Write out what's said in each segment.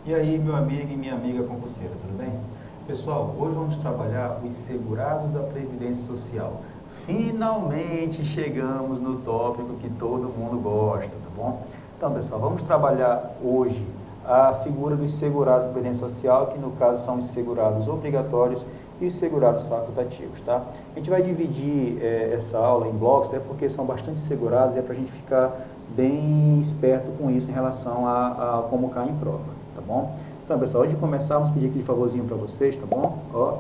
E aí, meu amigo e minha amiga concurseira, tudo bem? Pessoal, hoje vamos trabalhar os segurados da Previdência Social. Finalmente chegamos no tópico que todo mundo gosta, tá bom? Então, pessoal, vamos trabalhar hoje a figura dos segurados da Previdência Social, que no caso são os segurados obrigatórios e os segurados facultativos, tá? A gente vai dividir essa aula em blocos, porque são bastante segurados e é para a gente ficar bem esperto com isso em relação a como cair em prova. Tá bom? Então, pessoal, antes de começar, vamos pedir aquele favorzinho para vocês, tá bom? Ó,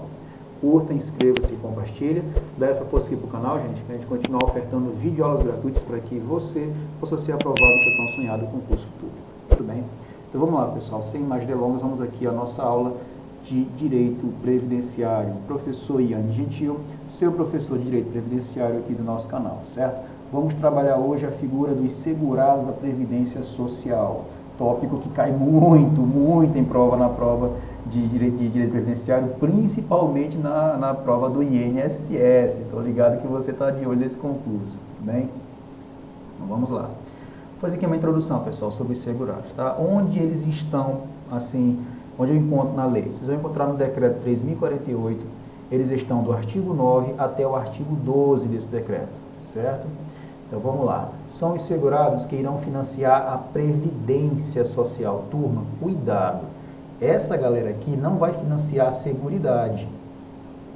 curta, inscreva-se e compartilha. Dá essa força aqui pro canal, gente, para a gente continuar ofertando videoaulas gratuitas para que você possa ser aprovado no seu tão sonhado concurso público. Tudo bem? Então, vamos lá, pessoal. Sem mais delongas, vamos aqui à nossa aula de Direito Previdenciário. Professor Iane Gentil, seu professor de Direito Previdenciário aqui do nosso canal, certo? Vamos trabalhar hoje a figura dos segurados da Previdência Social. Tópico que cai muito em prova, na prova de direito previdenciário, principalmente na prova do INSS. Estou ligado que você está de olho nesse concurso, bem? Então, vamos lá. Vou fazer aqui uma introdução, pessoal, sobre os segurados, tá? Onde eles estão, assim, onde eu encontro na lei? Vocês vão encontrar no decreto 3048, eles estão do artigo 9 até o artigo 12 desse decreto, certo? Então, vamos lá. São os segurados que irão financiar a Previdência Social. Turma, cuidado. Essa galera aqui não vai financiar a Seguridade.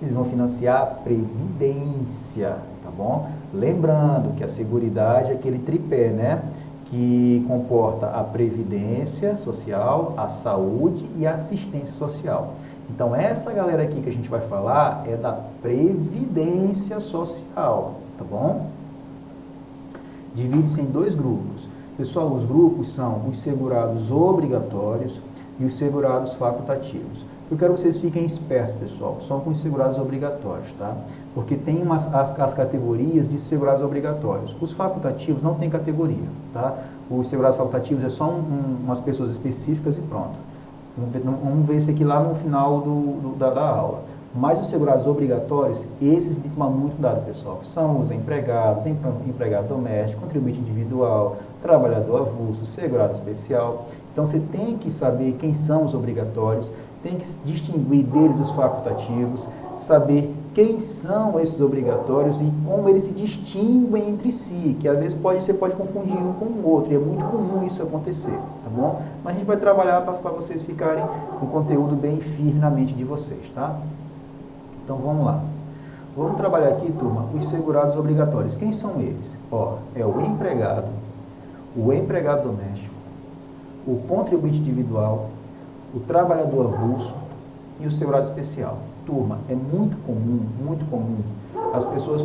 Eles vão financiar a Previdência, tá bom? Lembrando que a Seguridade é aquele tripé, né? Que comporta a Previdência Social, a Saúde e a Assistência Social. Então, essa galera aqui que a gente vai falar é da Previdência Social, tá bom? Divide-se em dois grupos. Pessoal, os grupos são os segurados obrigatórios e os segurados facultativos. Eu quero que vocês fiquem espertos, pessoal, só com os segurados obrigatórios, tá? Porque tem as categorias de segurados obrigatórios. Os facultativos não tem categoria, tá? Os segurados facultativos é só umas pessoas específicas e pronto. Vamos ver isso aqui lá no final da aula. Mas os segurados obrigatórios, esses de tomar muito cuidado, pessoal, são os empregados, empregado doméstico, contribuinte individual, trabalhador avulso, segurado especial. Então, você tem que saber quem são os obrigatórios, tem que distinguir deles os facultativos, saber quem são esses obrigatórios e como eles se distinguem entre si, que às vezes você pode confundir um com o outro, e é muito comum isso acontecer, tá bom? Mas a gente vai trabalhar para vocês ficarem com o conteúdo bem firme na mente de vocês, tá? Então, vamos lá. Vamos trabalhar aqui, turma, os segurados obrigatórios. Quem são eles? Ó, é o empregado doméstico, o contribuinte individual, o trabalhador avulso e o segurado especial. Turma, é muito comum as pessoas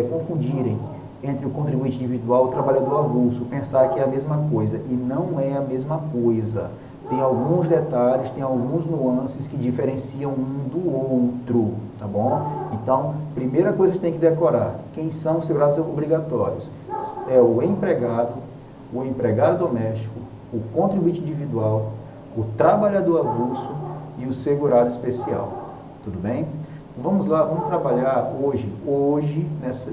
confundirem entre o contribuinte individual e o trabalhador avulso, pensar que é a mesma coisa, e não é a mesma coisa. Tem alguns detalhes, tem alguns nuances que diferenciam um do outro, tá bom? Então, primeira coisa que você tem que decorar, quem são os segurados obrigatórios? É o empregado doméstico, o contribuinte individual, o trabalhador avulso e o segurado especial, tudo bem? Vamos lá, vamos trabalhar hoje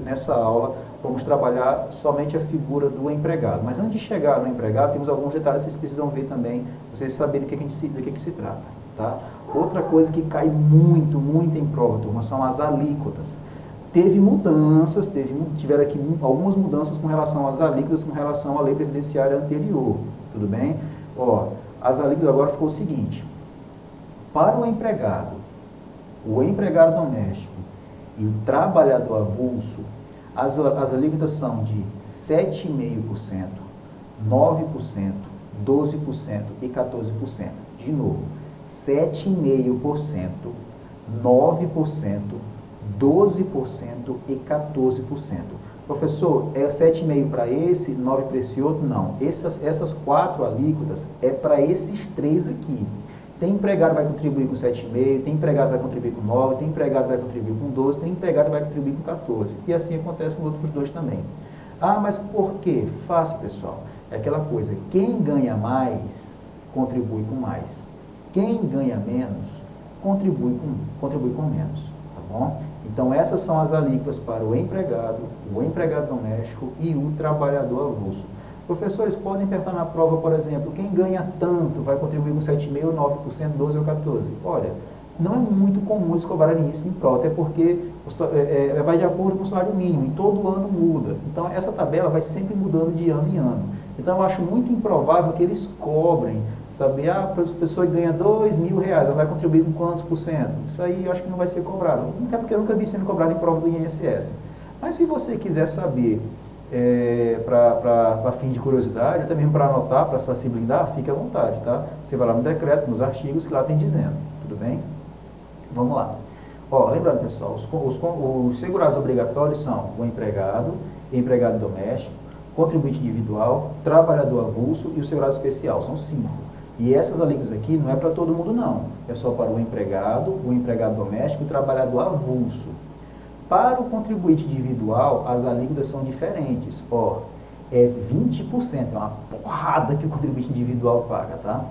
nessa aula, vamos trabalhar somente a figura do empregado. Mas antes de chegar no empregado, temos alguns detalhes que vocês precisam ver também, vocês saberem do que se trata, tá? Outra coisa que cai muito em prova, turma, são as alíquotas. Teve mudanças, tiveram aqui algumas mudanças com relação às alíquotas, com relação à lei previdenciária anterior, tudo bem? Ó, as alíquotas agora ficou o seguinte: para o empregado doméstico e o trabalhador avulso, as alíquotas são de 7,5%, 9%, 12% e 14%. De novo, 7,5%, 9%, 12% e 14%. Professor, é 7,5% para esse, 9% para esse outro? Não. Essas quatro alíquotas é para esses três aqui. Tem empregado que vai contribuir com 7,5%, tem empregado que vai contribuir com 9%, tem empregado que vai contribuir com 12%, tem empregado que vai contribuir com 14%. E assim acontece com os outros dois também. Ah, mas por quê? Fácil, pessoal. É aquela coisa, quem ganha mais, contribui com mais. Quem ganha menos, contribui com menos. Tá bom? Então, essas são as alíquotas para o empregado doméstico e o trabalhador avulso. Professores, podem perguntar na prova, por exemplo, quem ganha tanto vai contribuir com 7,5%, 9%, 12% ou 14%? Olha, não é muito comum eles cobrarem isso em prova, até porque vai de acordo com o salário mínimo, e todo ano muda. Então, essa tabela vai sempre mudando de ano em ano. Então, eu acho muito improvável que eles cobrem, sabe? A pessoa que ganha R$2.000, ela vai contribuir com quantos por cento? Isso aí eu acho que não vai ser cobrado, até porque eu nunca vi sendo cobrado em prova do INSS. Mas se você quiser saber, para fim de curiosidade, até mesmo para anotar, para se facilitar, fique à vontade, tá? Você vai lá no decreto, nos artigos, que lá tem dizendo, tudo bem? Vamos lá. Ó, lembrando, pessoal, os segurados obrigatórios são o empregado doméstico, contribuinte individual, trabalhador avulso e o segurado especial. São 5. E essas alíquotas aqui não é para todo mundo, não. É só para o empregado doméstico e o trabalhador avulso. Para o contribuinte individual, as alíquotas são diferentes. Ó, é 20%, é uma porrada que o contribuinte individual paga, tá?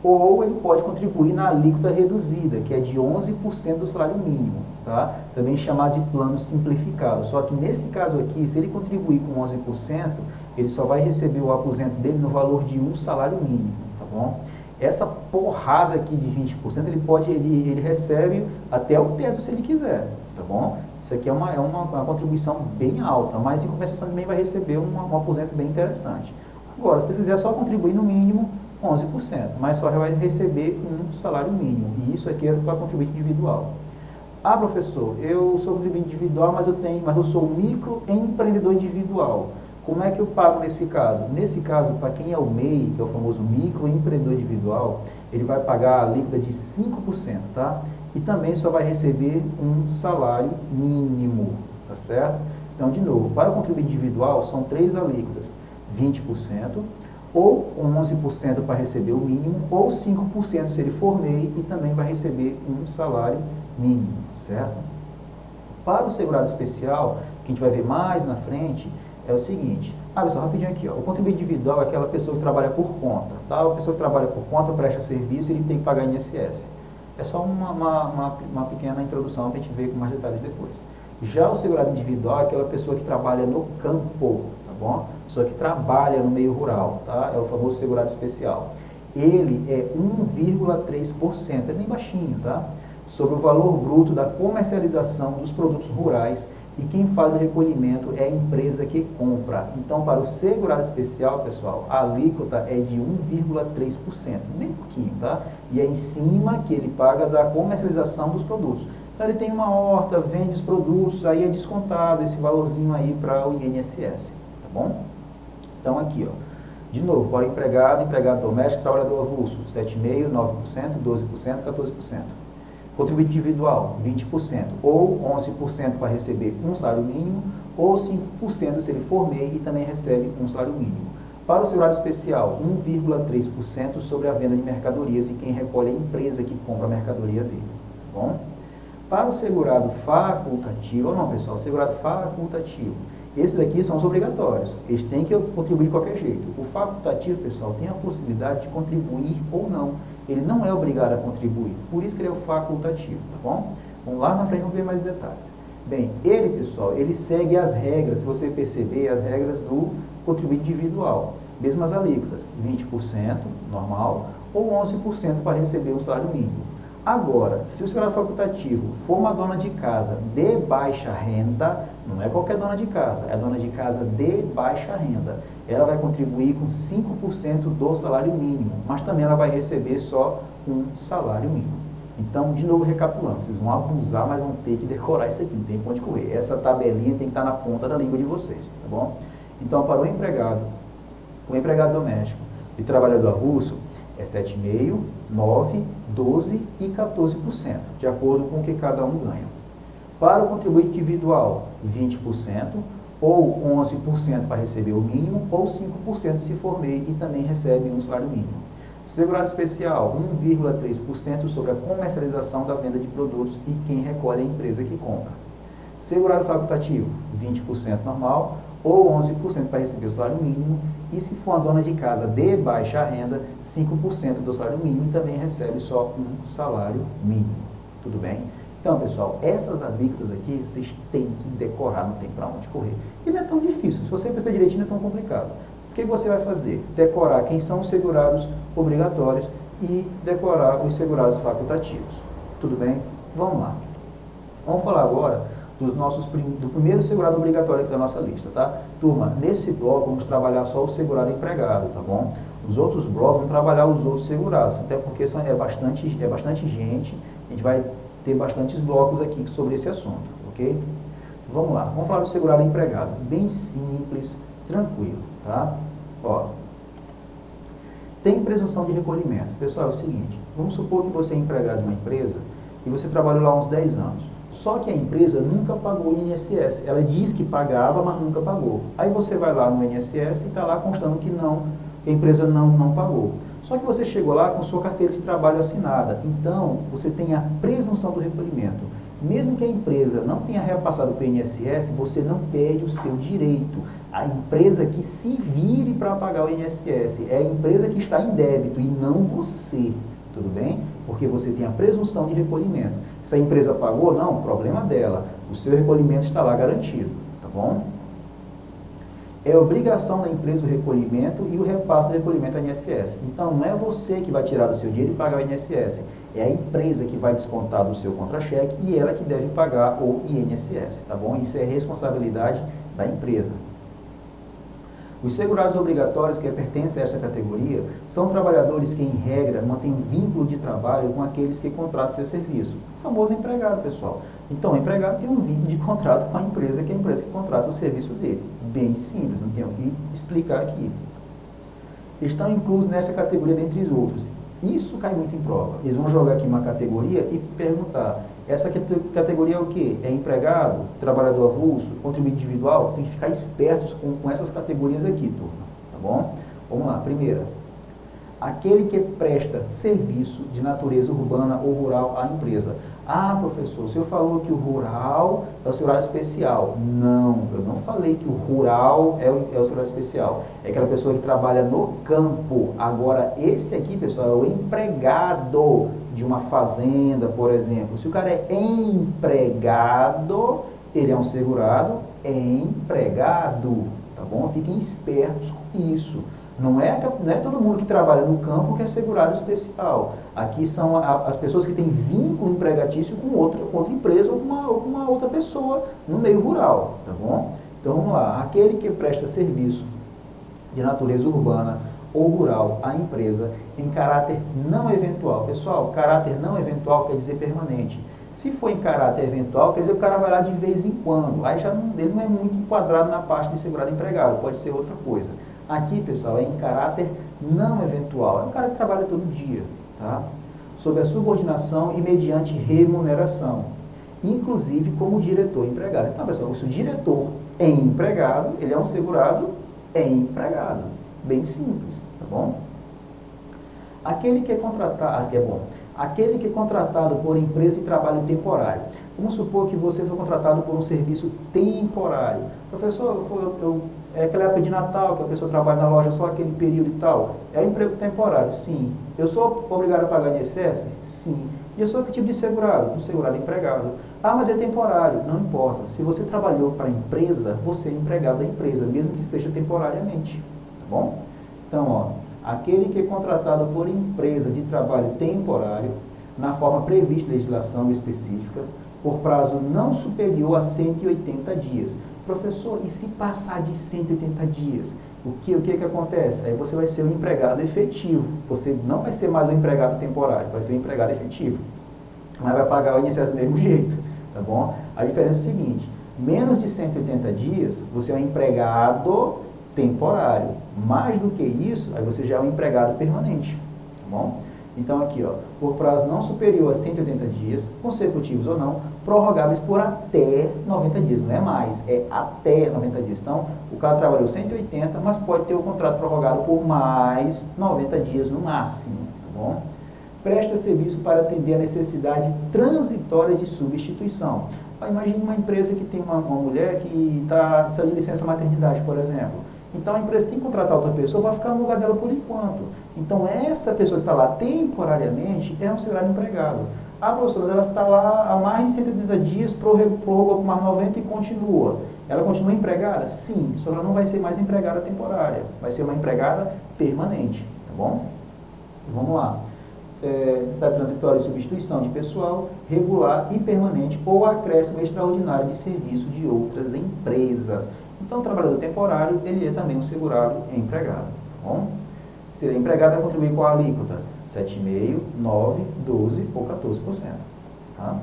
Ou ele pode contribuir na alíquota reduzida, que é de 11% do salário mínimo, tá? Também chamado de plano simplificado. Só que nesse caso aqui, se ele contribuir com 11%, ele só vai receber o aposento dele no valor de um salário mínimo, tá bom? Essa porrada aqui de 20%, ele recebe até o teto se ele quiser, tá bom? Isso aqui é uma contribuição bem alta, mas em compensação também vai receber um aposento bem interessante. Agora, se ele quiser só contribuir no mínimo, 11%, mas só vai receber um salário mínimo, e isso aqui é para contribuinte individual. Ah, professor, eu sou contribuinte individual, mas eu sou microempreendedor individual. Como é que eu pago nesse caso? Nesse caso, para quem é o MEI, que é o famoso microempreendedor individual, ele vai pagar a alíquota de 5%, tá? E também só vai receber um salário mínimo, tá certo? Então, de novo, para o contribuinte individual, são 3 alíquotas, 20%, ou 11% para receber o mínimo, ou 5% se ele for MEI e também vai receber um salário mínimo, certo? Para o segurado especial, que a gente vai ver mais na frente, é o seguinte, pessoal, rapidinho aqui, ó, o contribuinte individual é aquela pessoa que trabalha por conta, tá? A pessoa que trabalha por conta presta serviço e ele tem que pagar INSS. É só uma pequena introdução para a gente ver com mais detalhes depois. Já o segurado individual é aquela pessoa que trabalha no campo, tá bom? Pessoa que trabalha no meio rural, tá? É o famoso segurado especial. Ele é 1,3%, é bem baixinho, tá? Sobre o valor bruto da comercialização dos produtos rurais, e quem faz o recolhimento é a empresa que compra. Então, para o segurado especial, pessoal, a alíquota é de 1,3%, bem pouquinho, tá? E é em cima que ele paga da comercialização dos produtos. Então, ele tem uma horta, vende os produtos, aí é descontado esse valorzinho aí para o INSS, tá bom? Então, aqui, ó, de novo, para o empregado doméstico, trabalhador avulso, 7,5%, 9%, 12%, 14%. Contribuinte individual, 20%, ou 11% para receber um salário mínimo, ou 5% se ele for MEI e também recebe um salário mínimo. Para o segurado especial, 1,3% sobre a venda de mercadorias e quem recolhe é a empresa que compra a mercadoria dele, tá bom? Para o segurado facultativo, ou não, pessoal, segurado facultativo, esses aqui são os obrigatórios, eles têm que contribuir de qualquer jeito. O facultativo, pessoal, tem a possibilidade de contribuir ou não. Ele não é obrigado a contribuir, por isso que ele é o facultativo, tá bom? Vamos lá na frente, vamos ver mais detalhes. Bem, ele, pessoal, ele segue as regras, se você perceber, as regras do contribuinte individual. Mesmas alíquotas, 20%, normal, ou 11% para receber o salário mínimo. Agora, se o segurado facultativo for uma dona de casa de baixa renda, não é qualquer dona de casa, é a dona de casa de baixa renda. Ela vai contribuir com 5% do salário mínimo, mas também ela vai receber só um salário mínimo. Então, de novo, recapitulando, vocês vão abusar, mas vão ter que decorar isso aqui, não tem pra onde correr. Essa tabelinha tem que estar na ponta da língua de vocês, tá bom? Então, para o empregado doméstico e trabalhador avulso, é 7,5%, 9%, 12% e 14%, de acordo com o que cada um ganha. Para o contribuinte individual, 20%, ou 11% para receber o mínimo, ou 5% se for MEI e também recebe um salário mínimo. Segurado especial, 1,3% sobre a comercialização da venda de produtos e quem recolhe é a empresa que compra. Segurado facultativo, 20% normal, ou 11% para receber o salário mínimo, e se for uma dona de casa de baixa renda, 5% do salário mínimo e também recebe só um salário mínimo. Tudo bem? Então, pessoal, essas alíquotas aqui, vocês têm que decorar, não tem para onde correr. E não é tão difícil, se você perceber direitinho, não é tão complicado. que você vai fazer? Decorar quem são os segurados obrigatórios e decorar os segurados facultativos. Tudo bem? Vamos lá. Vamos falar agora do primeiro segurado obrigatório aqui da nossa lista, tá? Turma, nesse bloco vamos trabalhar só o segurado empregado, tá bom? Os outros blocos vamos trabalhar os outros segurados, até porque é bastante gente, a gente vai ter bastantes blocos aqui sobre esse assunto, ok? Vamos lá, vamos falar do segurado empregado, bem simples, tranquilo, tá? Ó, tem presunção de recolhimento. Pessoal, é o seguinte, vamos supor que você é empregado de uma empresa e você trabalhou lá uns 10 anos. Só que a empresa nunca pagou o INSS. Ela diz que pagava, mas nunca pagou. Aí você vai lá no INSS e está lá constando que não, que a empresa não pagou. Só que você chegou lá com sua carteira de trabalho assinada. Então, você tem a presunção do recolhimento. Mesmo que a empresa não tenha repassado para o INSS, você não perde o seu direito. A empresa que se vire para pagar o INSS é a empresa que está em débito e não você. Tudo bem? Porque você tem a presunção de recolhimento. Se a empresa pagou, não, problema dela. O seu recolhimento está lá garantido, tá bom? É obrigação da empresa o recolhimento e o repasse do recolhimento ao INSS. Então, não é você que vai tirar do seu dinheiro e pagar o INSS. É a empresa que vai descontar do seu contra-cheque e ela que deve pagar o INSS, tá bom? Isso é responsabilidade da empresa. Os segurados obrigatórios que pertencem a esta categoria são trabalhadores que, em regra, mantêm vínculo de trabalho com aqueles que contratam seu serviço. O famoso empregado, pessoal. Então, o empregado tem um vínculo de contrato com a empresa, que é a empresa que contrata o serviço dele. Bem simples, não tenho o que explicar aqui. Estão inclusos nesta categoria, dentre os outros. Isso cai muito em prova. Eles vão jogar aqui uma categoria e perguntar, essa categoria é o quê? É empregado, trabalhador avulso, contribuinte individual? Tem que ficar espertos com essas categorias aqui, turma, tá bom? Vamos lá, primeira. Aquele que presta serviço de natureza urbana ou rural à empresa. Ah, professor, o senhor falou que o rural é o segurado especial. Não, eu não falei que o rural é o segurado especial. É aquela pessoa que trabalha no campo. Agora, esse aqui, pessoal, é o empregado de uma fazenda, por exemplo. Se o cara é empregado, ele é um segurado empregado, tá bom? Fiquem espertos com isso. Não é todo mundo que trabalha no campo que é segurado especial. Aqui são as pessoas que têm vínculo empregatício com outra empresa ou com uma outra pessoa no meio rural, tá bom? Então vamos lá, aquele que presta serviço de natureza urbana ou rural à empresa em caráter não eventual. Pessoal, caráter não eventual quer dizer permanente. Se for em caráter eventual, quer dizer que o cara vai lá de vez em quando. Aí ele não é muito enquadrado na parte de segurado empregado, pode ser outra coisa. Aqui, pessoal, é em caráter não eventual. É um cara que trabalha todo dia, tá? Sob a subordinação e mediante remuneração. Inclusive como diretor empregado. Então, pessoal, se o diretor é empregado, ele é um segurado empregado. Bem simples, tá bom? Aquele que é contratado, aquele que é contratado por empresa de trabalho temporário. Vamos supor que você foi contratado por um serviço temporário. Professor, é aquela época de Natal que a pessoa trabalha na loja só aquele período e tal. É emprego temporário? Sim. Eu sou obrigado a pagar INSS? Sim. E eu sou que tipo de segurado? Um segurado empregado. Ah, mas é temporário. Não importa. Se você trabalhou para a empresa, você é empregado da empresa, mesmo que seja temporariamente. Tá bom? Então, ó, aquele que é contratado por empresa de trabalho temporário, na forma prevista em legislação específica, por prazo não superior a 180 dias. Professor, e se passar de 180 dias? O que acontece? Aí você vai ser um empregado efetivo. Você não vai ser mais um empregado temporário, vai ser um empregado efetivo. Mas vai pagar o INSS do mesmo jeito, tá bom? A diferença é o seguinte, menos de 180 dias, você é um empregado temporário. Mais do que isso, aí você já é um empregado permanente, tá bom? Então aqui, ó, por prazo não superior a 180 dias, consecutivos ou não, prorrogáveis por até 90 dias, não é mais, é até 90 dias. Então, o cara trabalhou 180, mas pode ter o contrato prorrogado por mais 90 dias no máximo, tá bom? Presta serviço para atender a necessidade transitória de substituição. Imagine uma empresa que tem uma mulher que está de licença maternidade, por exemplo. Então, a empresa tem que contratar outra pessoa para ficar no lugar dela por enquanto. Então, essa pessoa que está lá temporariamente é um segurado empregado. Ah, professor, mas ela está lá há mais de 180 dias, prorrogou por mais 90 e continua. Ela continua empregada? Sim, só que ela não vai ser mais empregada temporária, vai ser uma empregada permanente, tá bom? Vamos lá. Necessidade transitória de substituição de pessoal, regular e permanente ou acréscimo extraordinário de serviço de outras empresas. Então, o trabalhador temporário, ele é também um segurado empregado, tá bom? Se ele é empregado, vai contribuir com a alíquota 7,5%, 9%, 12% ou 14%. Tá?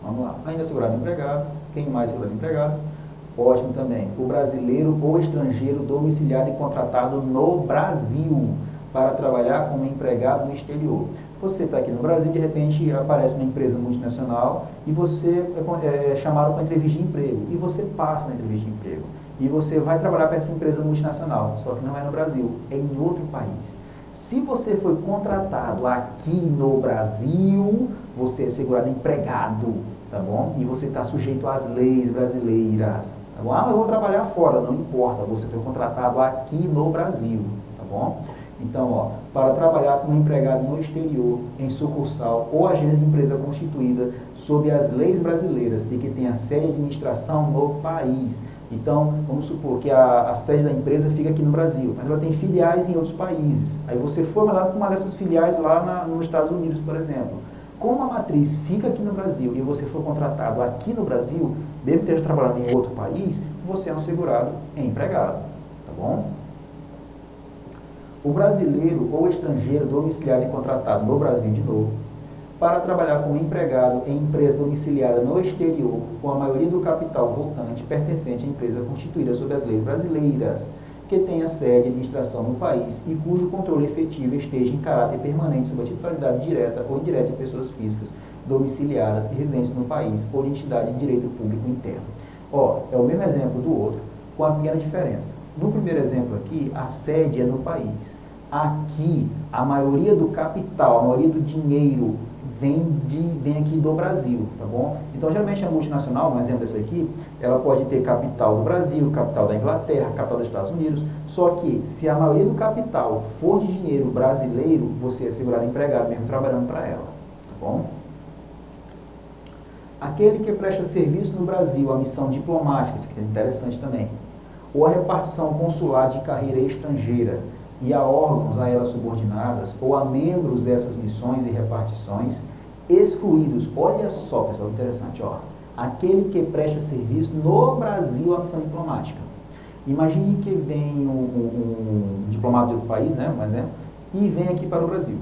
Vamos lá. Ainda segurado empregado. Quem mais segurado empregado? Ótimo também. O brasileiro ou estrangeiro domiciliado e contratado no Brasil para trabalhar como empregado no exterior. Você está aqui no Brasil, de repente aparece uma empresa multinacional e você é chamado para entrevista de emprego. E você passa na entrevista de emprego. E você vai trabalhar para essa empresa multinacional, só que não é no Brasil, é em outro país. Se você foi contratado aqui no Brasil, você é segurado empregado, tá bom? E você está sujeito às leis brasileiras, tá bom? Ah, mas eu vou trabalhar fora, não importa, você foi contratado aqui no Brasil, tá bom? Então, ó, para trabalhar como empregado no exterior, em sucursal ou agência de empresa constituída sob as leis brasileiras e que tenha sede de administração no país. Então, vamos supor que a sede da empresa fica aqui no Brasil, mas ela tem filiais em outros países. Aí você foi mandado para uma dessas filiais lá nos Estados Unidos, por exemplo. Como a matriz fica aqui no Brasil e você foi contratado aqui no Brasil, mesmo que esteja trabalhando em outro país, você é um segurado empregado, tá bom? O brasileiro ou estrangeiro domiciliado e contratado no Brasil de novo, para trabalhar como empregado em empresa domiciliada no exterior, com a maioria do capital voltante pertencente à empresa constituída sob as leis brasileiras, que tenha sede e administração no país e cujo controle efetivo esteja em caráter permanente sob a titularidade direta ou indireta de pessoas físicas domiciliadas e residentes no país ou de entidade de direito público interno. Ó, é o mesmo exemplo do outro, com a pequena diferença. No primeiro exemplo aqui, a sede é no país. Aqui, a maioria do capital, a maioria do dinheiro vem aqui do Brasil, tá bom? Então, geralmente a multinacional, um exemplo dessa aqui, ela pode ter capital do Brasil, capital da Inglaterra, capital dos Estados Unidos, só que se a maioria do capital for de dinheiro brasileiro, você é segurado empregado mesmo trabalhando para ela, tá bom? Aquele que presta serviço no Brasil, a missão diplomática, isso aqui é interessante também, ou a repartição consular de carreira estrangeira e a órgãos a elas subordinadas ou a membros dessas missões e repartições excluídos. Olha só, pessoal, interessante, ó. Aquele que presta serviço no Brasil à missão diplomática. Imagine que vem um diplomata de outro país, né, por exemplo, e vem aqui para o Brasil.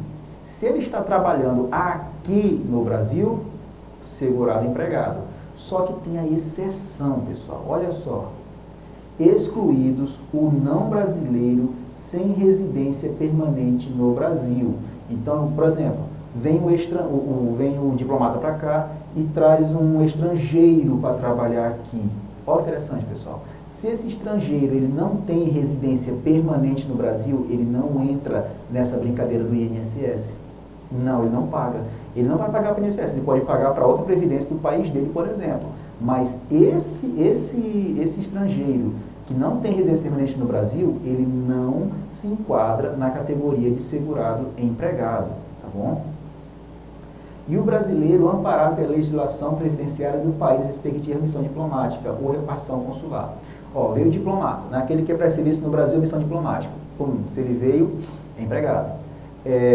Se ele está trabalhando aqui no Brasil, segurado empregado. Só que tem a exceção, pessoal, olha só. Excluídos o não brasileiro sem residência permanente no Brasil. Então, por exemplo, vem o diplomata para cá e traz um estrangeiro para trabalhar aqui. Olha que interessante, pessoal. Se esse estrangeiro ele não tem residência permanente no Brasil, ele não entra nessa brincadeira do INSS. Não, ele não paga. Ele não vai pagar para o INSS, ele pode pagar para outra previdência do país dele, por exemplo. Mas esse estrangeiro que não tem residência permanente no Brasil, ele não se enquadra na categoria de segurado empregado, tá bom? E o brasileiro amparado pela legislação previdenciária do país respectiva à missão diplomática ou repartição consular. Ó, veio o diplomata, naquele que é presta serviço no Brasil, missão diplomática. Pum, se ele veio, é empregado.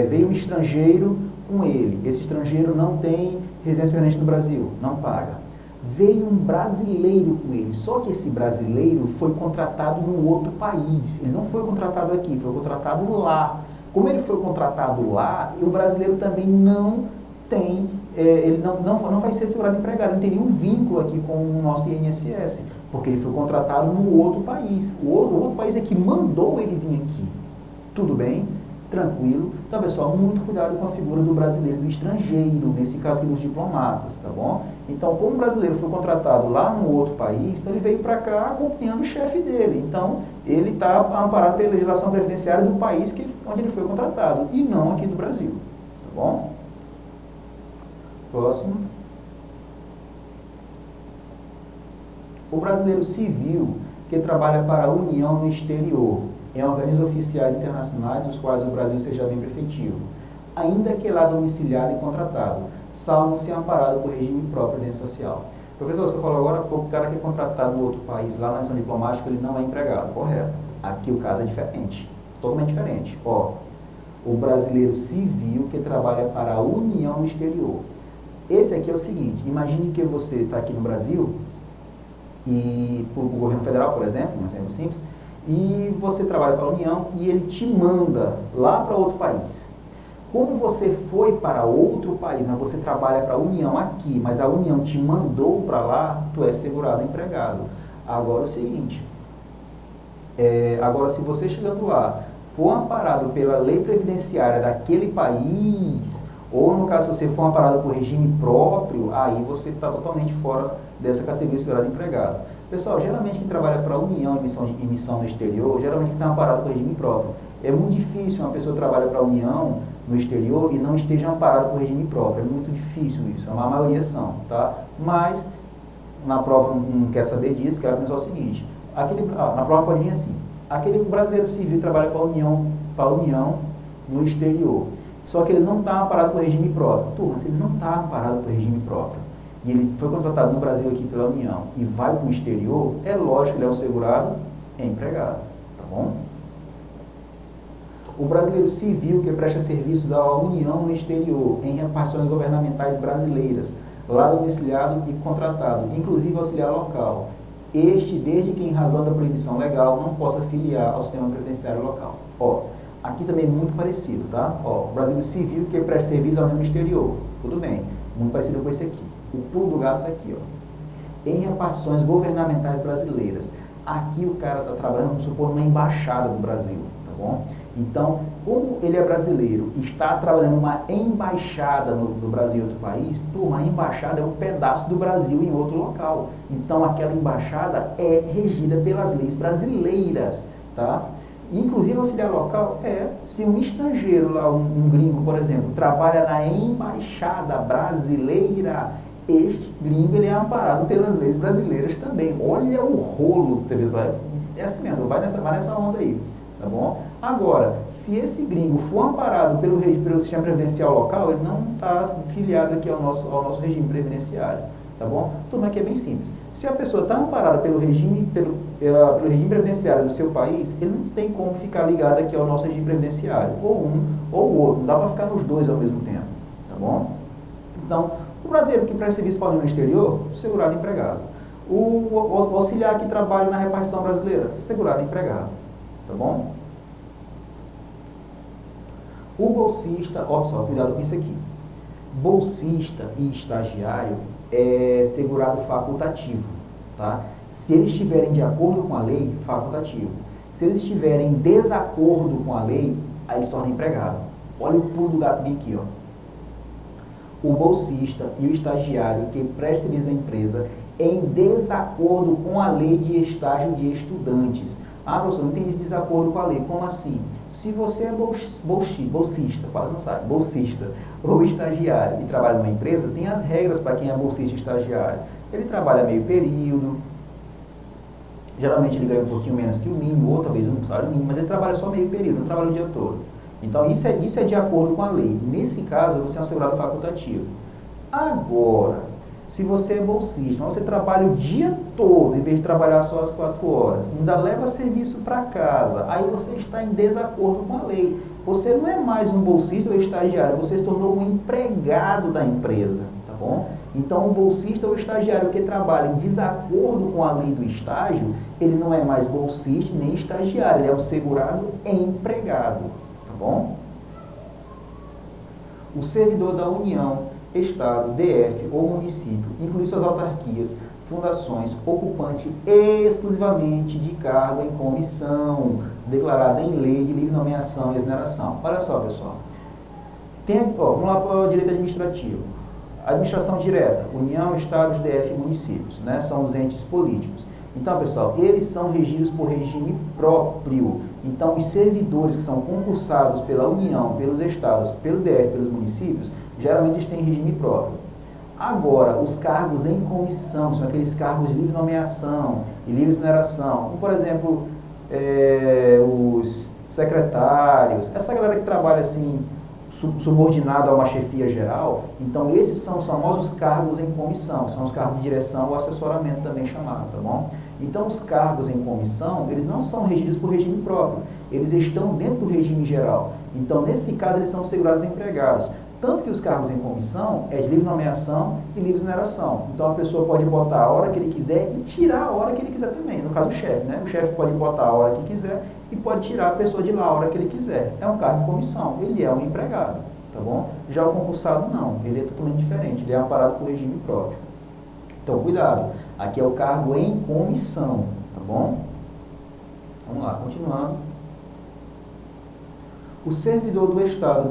Veio um estrangeiro com ele. Esse estrangeiro não tem residência permanente no Brasil, não paga. Veio um brasileiro com ele, só que esse brasileiro foi contratado num outro país. Ele não foi contratado aqui, foi contratado lá. Como ele foi contratado lá, o brasileiro também não tem, ele não vai ser segurado empregado, não tem nenhum vínculo aqui com o nosso INSS, porque ele foi contratado no outro país. O outro país é que mandou ele vir aqui. Tudo bem? Tranquilo. Então, pessoal, muito cuidado com a figura do brasileiro e do estrangeiro, nesse caso aqui dos diplomatas, tá bom? Então, como o brasileiro foi contratado lá no outro país, então ele veio para cá acompanhando o chefe dele. Então, ele está amparado pela legislação previdenciária do país onde ele foi contratado, e não aqui do Brasil, tá bom? Próximo. O brasileiro civil que trabalha para a União no exterior, em organismos oficiais internacionais, dos quais o Brasil seja membro efetivo, ainda que lá domiciliado e contratado, salvo se amparado por regime próprio de previdência social. Professor, você falou agora, o cara que é contratado no outro país, lá na missão diplomática, ele não é empregado. Correto. Aqui o caso é diferente, totalmente diferente. Ó, o brasileiro civil que trabalha para a União no exterior. Esse aqui é o seguinte, imagine que você está aqui no Brasil, e o governo federal, por exemplo, um exemplo simples, e você trabalha para a União e ele te manda lá para outro país. Como você foi para outro país, mas você trabalha para a União aqui, mas a União te mandou para lá, tu é segurado empregado. Agora é o seguinte, agora se você chegando lá, for amparado pela lei previdenciária daquele país, ou no caso se você for amparado por regime próprio, aí você está totalmente fora dessa categoria segurado empregado. Pessoal, geralmente quem trabalha para a União em missão no exterior, geralmente está amparado por regime próprio. É muito difícil uma pessoa trabalhar para a União no exterior e não esteja amparado por regime próprio. É muito difícil isso, a maioria são, tá? Mas, na prova não quer saber disso, quero pensar o seguinte, na prova pode vir assim, aquele brasileiro civil trabalha para a União no exterior, só que ele não está amparado por regime próprio. Turma, se ele não está amparado por regime próprio, e ele foi contratado no Brasil aqui pela União e vai para o exterior, é lógico que ele é um segurado empregado, tá bom? O brasileiro civil que presta serviços à União no exterior, em repartições governamentais brasileiras, lá domiciliado e contratado, inclusive auxiliar local. Este, desde que em razão da proibição legal, não possa filiar ao sistema previdenciário local. Ó, aqui também é muito parecido, tá? Ó, o brasileiro civil que presta serviço à União no exterior, tudo bem, muito parecido com esse aqui. O pulo do gato está aqui, ó. Em repartições governamentais brasileiras. Aqui o cara está trabalhando, vamos supor, numa embaixada do Brasil, tá bom? Então, como ele é brasileiro e está trabalhando numa embaixada do Brasil em outro país, turma, a embaixada é um pedaço do Brasil em outro local. Então, aquela embaixada é regida pelas leis brasileiras, tá? Inclusive, auxiliar local se um estrangeiro, lá, um gringo, por exemplo, trabalha na embaixada brasileira, este gringo ele é amparado pelas leis brasileiras também. Olha o rolo, Teresa, é assim mesmo, vai nessa onda aí, tá bom? Agora, se esse gringo for amparado pelo sistema previdencial local, ele não está filiado aqui ao nosso regime previdenciário, tá bom? Turma, aqui é bem simples. Se a pessoa está amparada pelo regime previdenciário do seu país, ele não tem como ficar ligado aqui ao nosso regime previdenciário, ou um ou o outro, não dá para ficar nos dois ao mesmo tempo, tá bom? Então, o brasileiro que presta serviço para o exterior, segurado empregado. O auxiliar que trabalha na repartição brasileira, segurado empregado, tá bom? O bolsista, ó pessoal, cuidado com isso aqui. Bolsista e estagiário é segurado facultativo, tá? Se eles estiverem de acordo com a lei, facultativo. Se eles estiverem em desacordo com a lei, aí eles tornam empregado. Olha o pulo do gato bem aqui, ó. O bolsista e o estagiário que presta serviço à empresa em desacordo com a lei de estágio de estudantes. Ah, professor, não tem esse desacordo com a lei. Como assim? Se você é bolsista, quase não sabe, bolsista ou estagiário e trabalha numa empresa, tem as regras para quem é bolsista e estagiário. Ele trabalha meio período, geralmente ele ganha um pouquinho menos que o mínimo, ou talvez um salário mínimo, mas ele trabalha só meio período, não trabalha o dia todo. Então, isso é de acordo com a lei. Nesse caso, você é um segurado facultativo. Agora, se você é bolsista, você trabalha o dia todo, em vez de trabalhar só as 4 horas, ainda leva serviço para casa, aí você está em desacordo com a lei. Você não é mais um bolsista ou estagiário, você se tornou um empregado da empresa, tá bom? Então, o bolsista ou estagiário que trabalha em desacordo com a lei do estágio, ele não é mais bolsista nem estagiário, ele é um segurado empregado, tá bom? O servidor da União, Estado, DF ou município, inclui suas autarquias, fundações, ocupante exclusivamente de cargo em comissão, declarada em lei de livre nomeação e exoneração. Olha só, pessoal. Vamos lá para o direito administrativo. Administração direta, União, Estados, DF e municípios, né? São os entes políticos. Então, pessoal, eles são regidos por regime próprio. Então, os servidores que são concursados pela União, pelos Estados, pelo DF, pelos municípios, geralmente eles têm regime próprio. Agora, os cargos em comissão, são aqueles cargos de livre nomeação e livre exoneração, como, por exemplo, os secretários, essa galera que trabalha assim, subordinado a uma chefia geral, então esses são os famosos cargos em comissão, são os cargos de direção ou assessoramento também chamado, tá bom? Então os cargos em comissão, eles não são regidos por regime próprio, eles estão dentro do regime geral. Então nesse caso eles são segurados empregados. Tanto que os cargos em comissão é de livre nomeação e livre exoneração. Então a pessoa pode botar a hora que ele quiser e tirar a hora que ele quiser também. No caso o chefe, né? O chefe pode botar a hora que quiser e pode tirar a pessoa de lá a hora que ele quiser. É um cargo em comissão, ele é um empregado, tá bom? Já o concursado não, ele é totalmente diferente, ele é amparado por regime próprio. Então cuidado, aqui é o cargo em comissão, tá bom? Vamos lá, continuando. O servidor do Estado,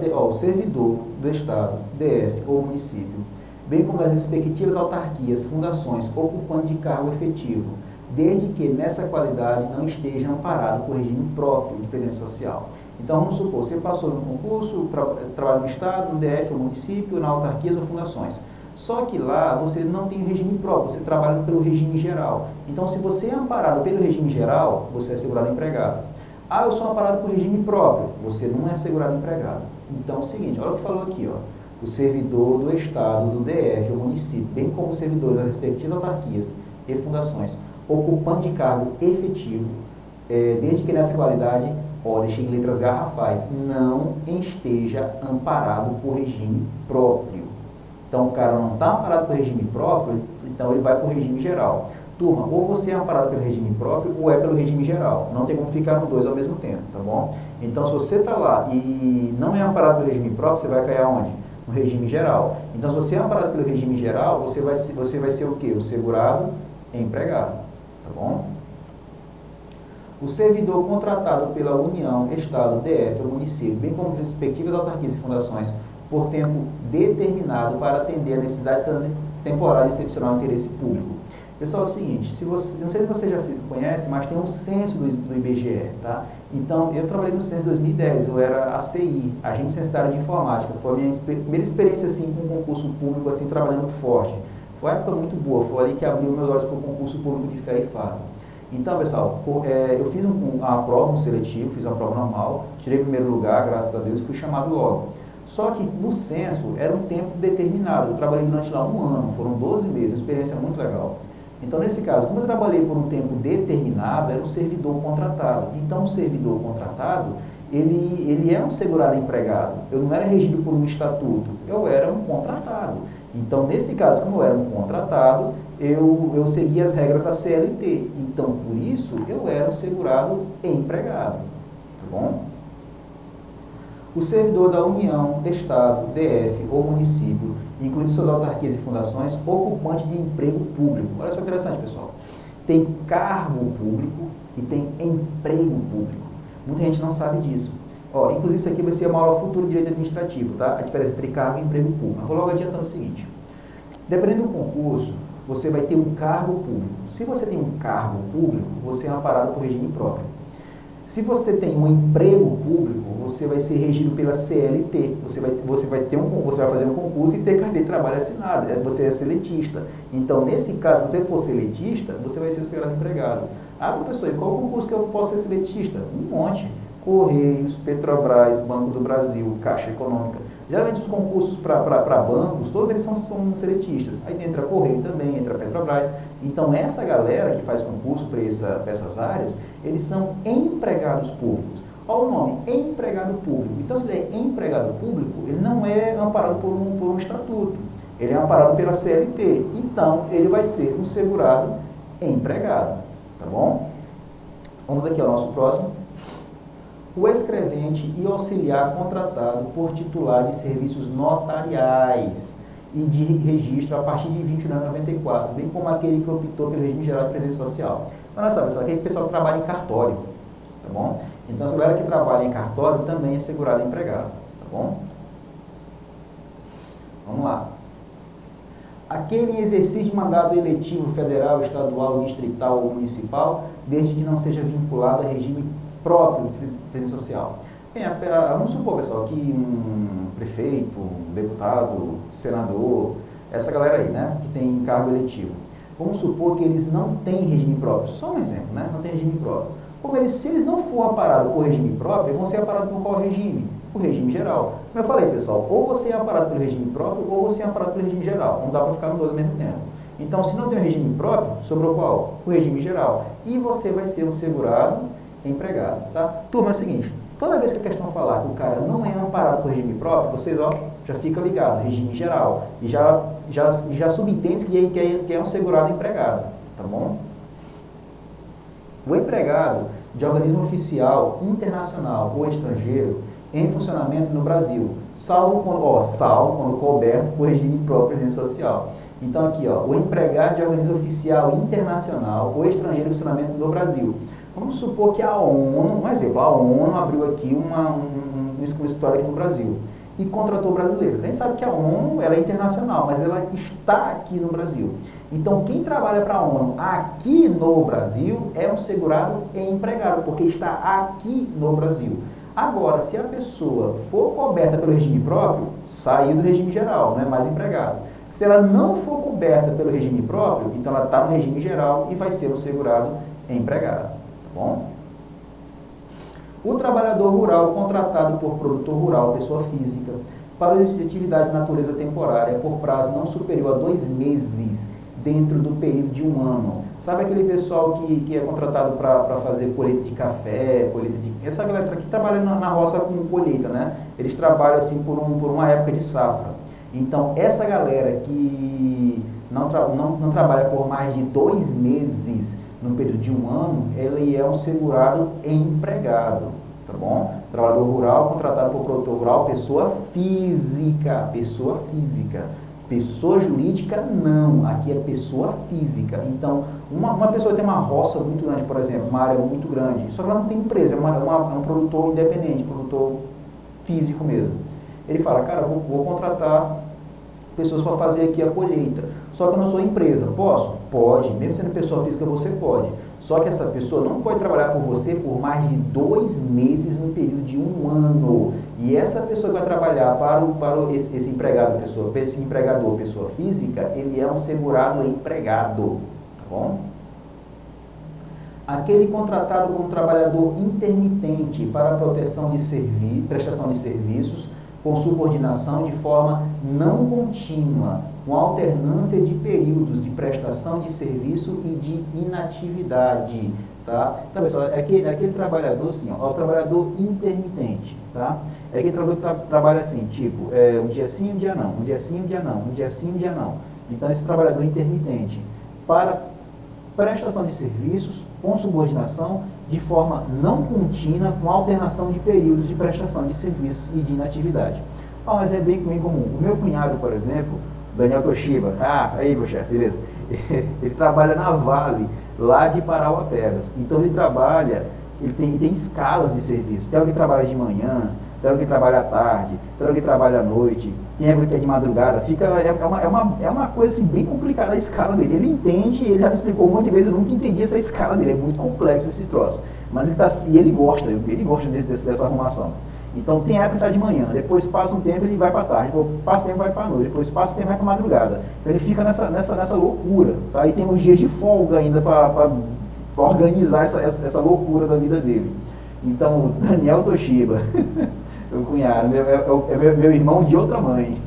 DF ou município, bem como as respectivas autarquias, fundações, ocupando de cargo efetivo, desde que nessa qualidade não esteja amparado por regime próprio de previdência social. Então, vamos supor, você passou no concurso, trabalho no Estado, no DF ou município, na autarquias ou fundações. Só que lá você não tem regime próprio, você trabalha pelo regime geral. Então, se você é amparado pelo regime geral, você é segurado empregado. Ah, eu sou amparado por regime próprio. Você não é segurado empregado. Então é o seguinte, olha o que falou aqui, ó. O servidor do Estado, do DF ou município, bem como o servidor das respectivas autarquias e fundações, ocupando de cargo efetivo, desde que nessa qualidade, ó, deixei em letras garrafais, não esteja amparado por regime próprio. Então o cara não está amparado por regime próprio, então ele vai para o regime geral. Turma, ou você é amparado pelo regime próprio ou é pelo regime geral. Não tem como ficar nos dois ao mesmo tempo, tá bom? Então, se você está lá e não é amparado pelo regime próprio, você vai cair aonde? No regime geral. Então, se você é amparado pelo regime geral, você vai ser o quê? O segurado empregado, tá bom? O servidor contratado pela União, Estado, DF ou município, bem como as respectivas autarquias e fundações, por tempo determinado para atender a necessidade temporária e excepcional de interesse público. Pessoal, é o seguinte, não sei se você já conhece, mas tem um censo do IBGE, tá? Então, eu trabalhei no censo em 2010, eu era ACI, Agente Censitário de Informática, foi a minha primeira experiência, assim, com um concurso público, assim, trabalhando forte. Foi uma época muito boa, foi ali que abriu meus olhos para o concurso público de fé e fato. Então, pessoal, eu fiz uma prova, um seletivo, fiz uma prova normal, tirei primeiro lugar, graças a Deus, e fui chamado logo. Só que no censo era um tempo determinado, eu trabalhei durante lá um ano, foram 12 meses, uma experiência muito legal. Então, nesse caso, como eu trabalhei por um tempo determinado, era um servidor contratado. Então, o servidor contratado, ele é um segurado empregado. Eu não era regido por um estatuto, eu era um contratado. Então, nesse caso, como eu era um contratado, eu seguia as regras da CLT. Então, por isso, eu era um segurado empregado. Tá bom? O servidor da União, Estado, DF ou município, incluindo suas autarquias e fundações, ocupante de emprego público. Olha só que interessante, pessoal. Tem cargo público e tem emprego público. Muita gente não sabe disso. Ó, inclusive, isso aqui vai ser uma aula futura de direito administrativo, tá? A diferença entre cargo e emprego público. Eu vou logo adiantando o seguinte. Dependendo do concurso, você vai ter um cargo público. Se você tem um cargo público, você é amparado por regime próprio. Se você tem um emprego público, você vai ser regido pela CLT. Você vai fazer um concurso e ter carteira de trabalho assinada. Você é seletista. Então, nesse caso, se você for seletista, você vai ser o segurado empregado. Ah, professor, e qual concurso que eu posso ser seletista? Um monte. Correios, Petrobras, Banco do Brasil, Caixa Econômica. Geralmente os concursos para bancos, todos eles são seletistas. Aí entra Correio também, entra Petrobras. Então essa galera que faz concurso para essas áreas, eles são empregados públicos. Olha o nome, empregado público. Então se ele é empregado público, ele não é amparado por um estatuto. Ele é amparado pela CLT. Então ele vai ser um segurado empregado. Tá bom? Vamos aqui ao nosso próximo. O escrevente e auxiliar contratado por titular de serviços notariais e de registro a partir de 29,94, bem como aquele que optou pelo regime geral de previdência social. Olha só, pessoal, aquele pessoal que trabalha em cartório, tá bom? Então, essa galera que trabalha em cartório também é segurada empregado, tá bom? Vamos lá. Aquele em exercício de mandado eletivo federal, estadual, distrital ou municipal, desde que não seja vinculado a regime próprio de previdência social. Bem, vamos supor, pessoal, que um prefeito, um deputado, senador, essa galera aí, né, que tem cargo eletivo. Vamos supor que eles não têm regime próprio. Só um exemplo, né, não tem regime próprio. Se eles não for amparados por regime próprio, eles vão ser amparados por qual regime? o regime geral. Como eu falei, pessoal, ou você é amparado pelo regime próprio, ou você é amparado pelo regime geral. Não dá para ficar nos dois ao mesmo tempo. Então, se não tem um regime próprio, sobrou qual? O regime geral. E você vai ser um segurado empregado, tá? Turma, é o seguinte, toda vez que a questão falar que o cara não é amparado por regime próprio, vocês, ó, já fica ligado, regime geral. E já subentende que é um segurado empregado, tá bom? O empregado de organismo oficial, internacional ou estrangeiro em funcionamento no Brasil, salvo quando coberto por regime próprio de previdência social. Então aqui, ó, o empregado de organismo oficial, internacional ou estrangeiro em funcionamento no Brasil. Vamos supor que a ONU, um exemplo, a ONU abriu aqui um escritório aqui no Brasil e contratou brasileiros. A gente sabe que a ONU ela é internacional, mas ela está aqui no Brasil. Então, quem trabalha para a ONU aqui no Brasil é um segurado e empregado, porque está aqui no Brasil. Agora, se a pessoa for coberta pelo regime próprio, saiu do regime geral, não é mais empregado. Se ela não for coberta pelo regime próprio, então ela está no regime geral e vai ser um segurado e empregado. Tá bom? O trabalhador rural contratado por produtor rural, pessoa física, para o exercício de atividades de natureza temporária por prazo não superior a 2 meses dentro do período de 1 ano. Sabe aquele pessoal que é contratado para fazer colheita de café, essa galera que trabalha na roça com colheita, né? Eles trabalham assim por uma época de safra. Então, essa galera que não trabalha por mais de 2 meses no período de 1 ano, ele é um segurado empregado, tá bom? Trabalhador rural contratado por produtor rural, pessoa física. Pessoa jurídica, não. Aqui é pessoa física. Então, uma pessoa tem uma roça muito grande, por exemplo, uma área muito grande, só que ela não tem empresa, é um produtor independente, produtor físico mesmo. Ele fala, cara, vou contratar pessoas para fazer aqui a colheita. Só que eu não sou empresa. Posso? Pode. Mesmo sendo pessoa física, você pode. Só que essa pessoa não pode trabalhar por você por mais de 2 meses no período de 1 ano. E essa pessoa que vai trabalhar para esse empregado, esse empregador, pessoa física, ele é um segurado empregado. Tá bom? Aquele contratado como trabalhador intermitente para prestação de serviços com subordinação de forma não contínua, com alternância de períodos de prestação de serviço e de inatividade, tá? Então, pessoal, é aquele trabalhador assim, ó, o trabalhador intermitente, tá? É aquele trabalhador que trabalha assim, tipo, um dia sim, um dia não, um dia sim, um dia não, um dia sim, um dia não. Então, esse trabalhador intermitente, para prestação de serviços com subordinação de forma não contínua, com alternação de períodos de prestação de serviços e de inatividade. Mas é bem comum. O meu cunhado, por exemplo, Daniel Toshiba, aí meu chefe, beleza? Ele trabalha na Vale, lá de Parauapebas. Então ele tem escalas de serviço. Tem alguém que trabalha de manhã, tem alguém que trabalha à tarde, tem alguém que trabalha à noite, tem alguém que é de madrugada. É uma coisa assim, bem complicada a escala dele. Ele entende, ele já me explicou um monte de vezes, eu nunca entendi essa escala dele, é muito complexo esse troço. Mas ele gosta dessa arrumação. Então tem época que está de manhã, depois passa um tempo ele vai para a tarde, depois passa um tempo vai para a noite, depois passa um tempo vai para a madrugada. Então ele fica nessa loucura. Tá? E tem os dias de folga ainda para organizar essa loucura da vida dele. Então, Daniel Toshiba, meu cunhado, é meu irmão de outra mãe.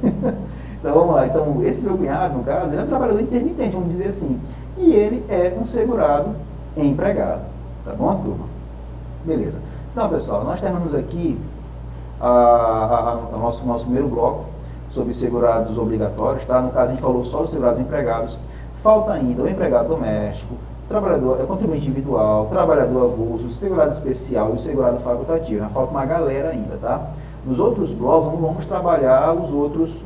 Então vamos lá, então esse meu cunhado, no caso, ele é um trabalhador intermitente, vamos dizer assim. E ele é um segurado empregado. Tá bom, turma? Beleza. Então, pessoal, nós terminamos aqui o nosso primeiro bloco sobre segurados obrigatórios, tá? No caso, a gente falou só dos segurados empregados. Falta ainda o empregado doméstico, contribuinte individual, trabalhador avulso, segurado especial e o segurado facultativo. Falta uma galera ainda, tá? Nos outros blocos, vamos trabalhar os outros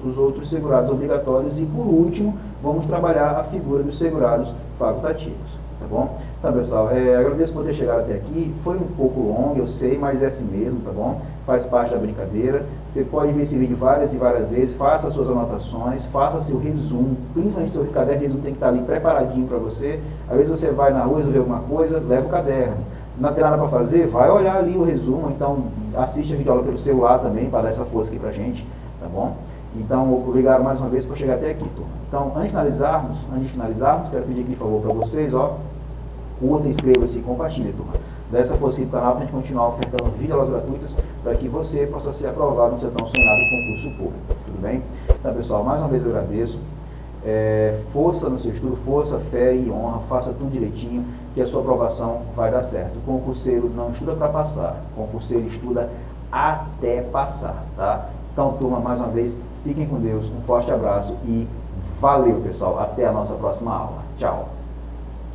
segurados obrigatórios e, por último, vamos trabalhar a figura dos segurados facultativos, tá bom? Então, pessoal, agradeço por ter chegado até aqui. Foi um pouco longo, eu sei, mas é assim mesmo, tá bom? Faz parte da brincadeira. Você pode ver esse vídeo várias e várias vezes, faça as suas anotações, faça seu resumo, principalmente seu caderno de resumo tem que estar ali preparadinho para você. Às vezes você vai na rua resolver alguma coisa, leva o caderno. Não tem nada para fazer, vai olhar ali o resumo, então assiste a videoaula pelo celular também, para dar essa força aqui pra gente, tá bom? Então, obrigado mais uma vez por chegar até aqui, turma. Então, antes de finalizarmos, quero pedir aqui, por favor, para vocês, ó, curta, inscreva-se e compartilhe, turma. Dá essa força aqui pro canal para a gente continuar ofertando videoaulas gratuitas para que você possa ser aprovado no seu tão sonhado concurso público. Tudo bem? Então, pessoal, mais uma vez eu agradeço. Força no seu estudo, força, fé e honra, faça tudo direitinho, que a sua aprovação vai dar certo. O concurseiro não estuda para passar, o concurseiro estuda até passar, tá? Então, turma, mais uma vez, fiquem com Deus, um forte abraço e valeu, pessoal. Até a nossa próxima aula. Tchau!